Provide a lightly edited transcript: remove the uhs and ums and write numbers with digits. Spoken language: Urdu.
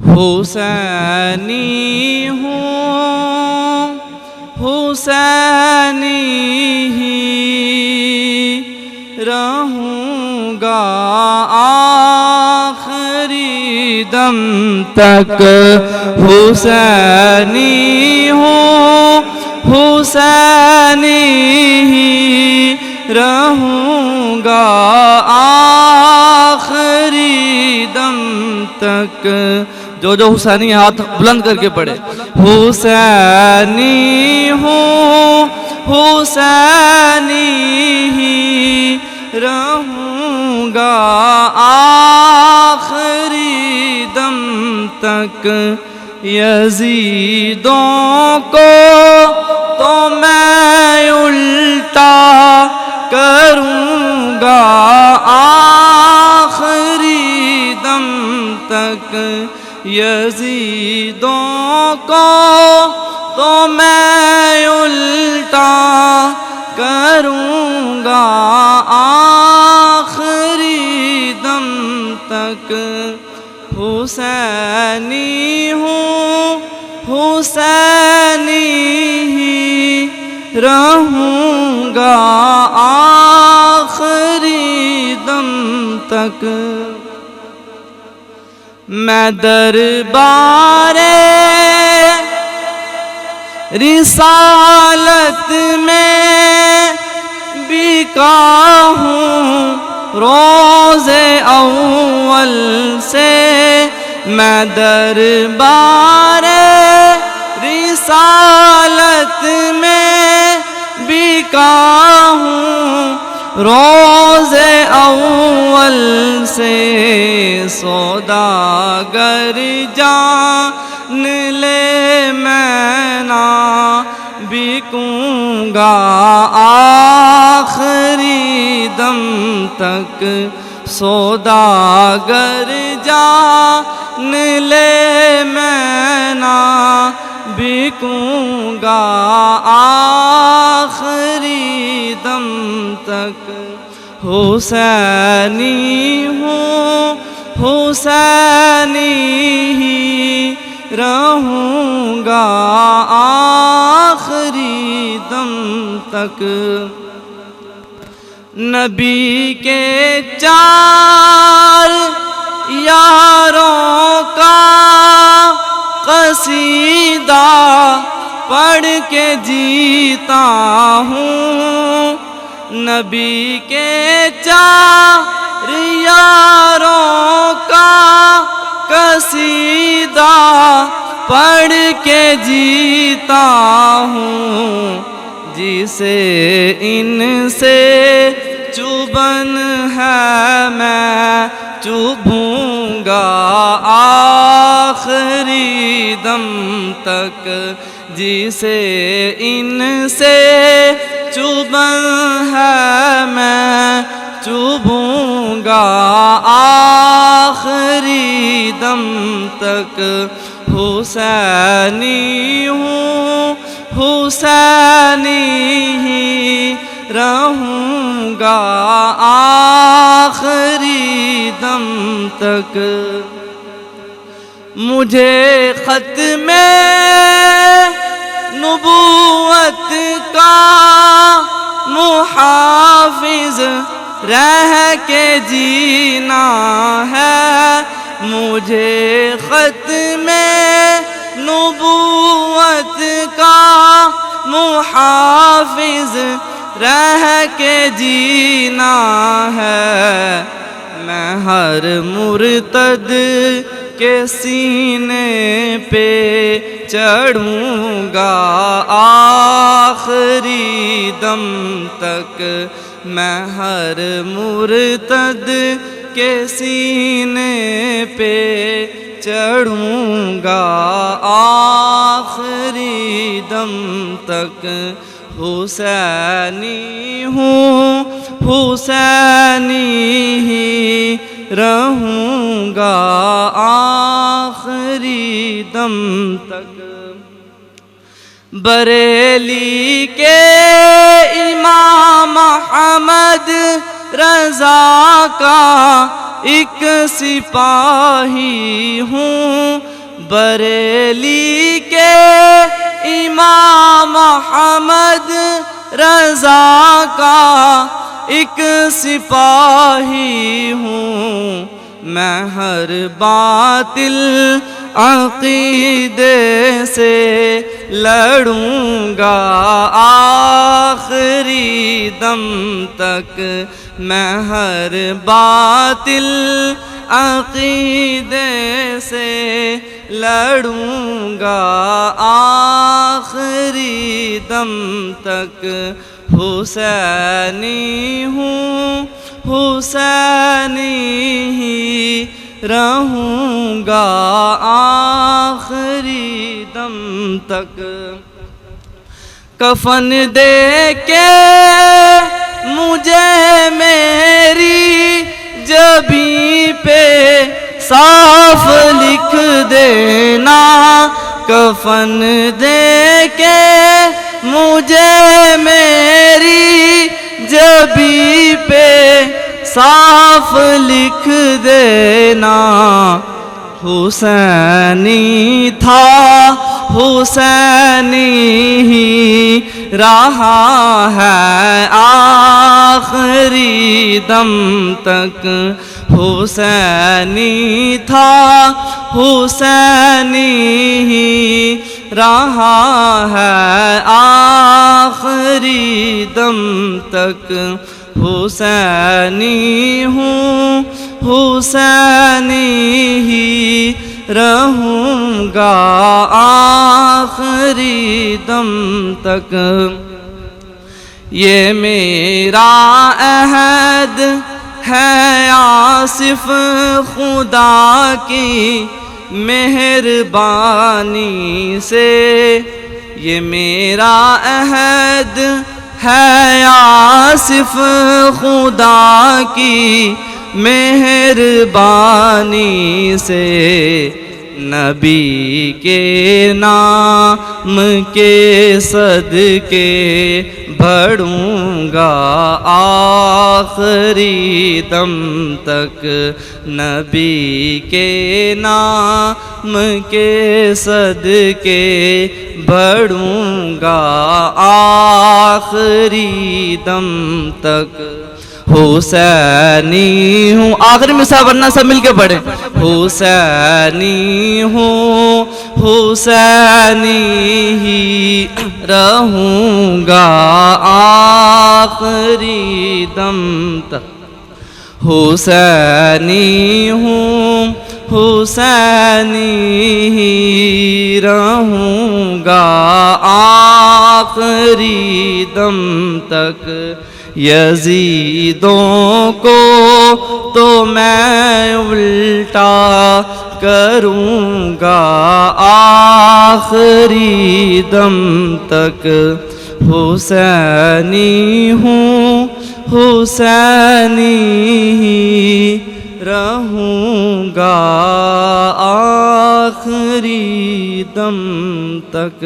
حسینی ہوں، حسینی ہی رہوں گا آخری دم تک، حسینی ہوں، حسینی ہی رہوں گا آخری دم تک۔ جو حسینی ہاتھ بلند کر کے پڑھے۔ حسینی ہوں، حسینی ہی رہوں گا آخری دم تک، یزیدوں کو تو میں الٹا کروں گا آخری دم تک، یزیدوں کو تو میں الٹا کروں گا آخری دم تک، حسینی ہوں، حسینی ہی رہوں گا آخری دم تک۔ میں دربار رسالت میں بکا ہوں روز اول سے، میں دربار رسالت میں بکا ہوں روز اول سے، سوداگر جان لے میں نہ بکوں گا آخری دم تک، سوداگر جان لے میں نہ بکوں گا آخری دم تک، حسینی ہوں، حسینی ہی رہوں گا آخری دم تک۔ نبی کے چار یاروں کا قصیدہ پڑھ کے جیتا ہوں، نبی کے چار یاروں کا قصیدہ پڑھ کے جیتا ہوں، جسے ان سے چبھن ہے میں چبھوں گا آخری دم تک، جسے ان سے چبھن ہے میں چبھوں گا آخری دم تک، حسینی ہوں، حسینی ہی رہوں گا آخری دم تک۔ مجھے ختم نبوت کا محافظ رہ کے جینا ہے، مجھے ختم نبوت کا محافظ رہ کے جینا ہے، میں ہر مرتد کے سینے پہ چڑھوں گا آخری دم تک، میں ہر مرتد کے سینے پہ چڑھوں گا آخری دم تک، حسینی ہوں، حسینی ہی رہوں گا آخری دم تک۔ بریلی کے امام احمد رضا کا ایک سپاہی ہوں، بریلی کے امام احمد رضا کا ایک سپاہی ہوں، میں ہر باطل عقیدے سے لڑوں گا آخری دم تک، میں ہر باطل عقیدے سے لڑوں گا آخری دم تک، حسینی ہوں حسینی ہی رہوں گا آخری دم تک۔ کفن دے کے مجھے میری جبیں پہ صاف لکھ دینا، کفن دے کے مجھے میری جبیں پہ صاف لکھ دینا، حسینی تھا حسینی ہی رہا ہے آخری دم تک، حسینی تھا حسینی ہی رہا ہے آخری دم تک، حسینی ہوں حسینی ہی رہوں گا آخری دم تک۔ یہ میرا عہد ہے آصف خدا کی مہربانی سے، یہ میرا عہد ہے آصف خدا کی مہربانی سے، نبی کے نام کے صدقے بڑھوں گا آخری دم تک، نبی کے نام کے صدقے بڑھوں گا آخری دم تک، حسینی ہوں۔ آخری میں سب ورنہ سب مل کے پڑھیں، حسینی ہوں حسینی ہی رہوں گا آخری دم تک، حسینی ہوں حسینی ہی رہوں گا آخری دم تک، یزیدوں کو تو میں الٹا کروں گا آخری دم تک، حسینی ہوں حسینی ہی رہوں گا آخری دم تک۔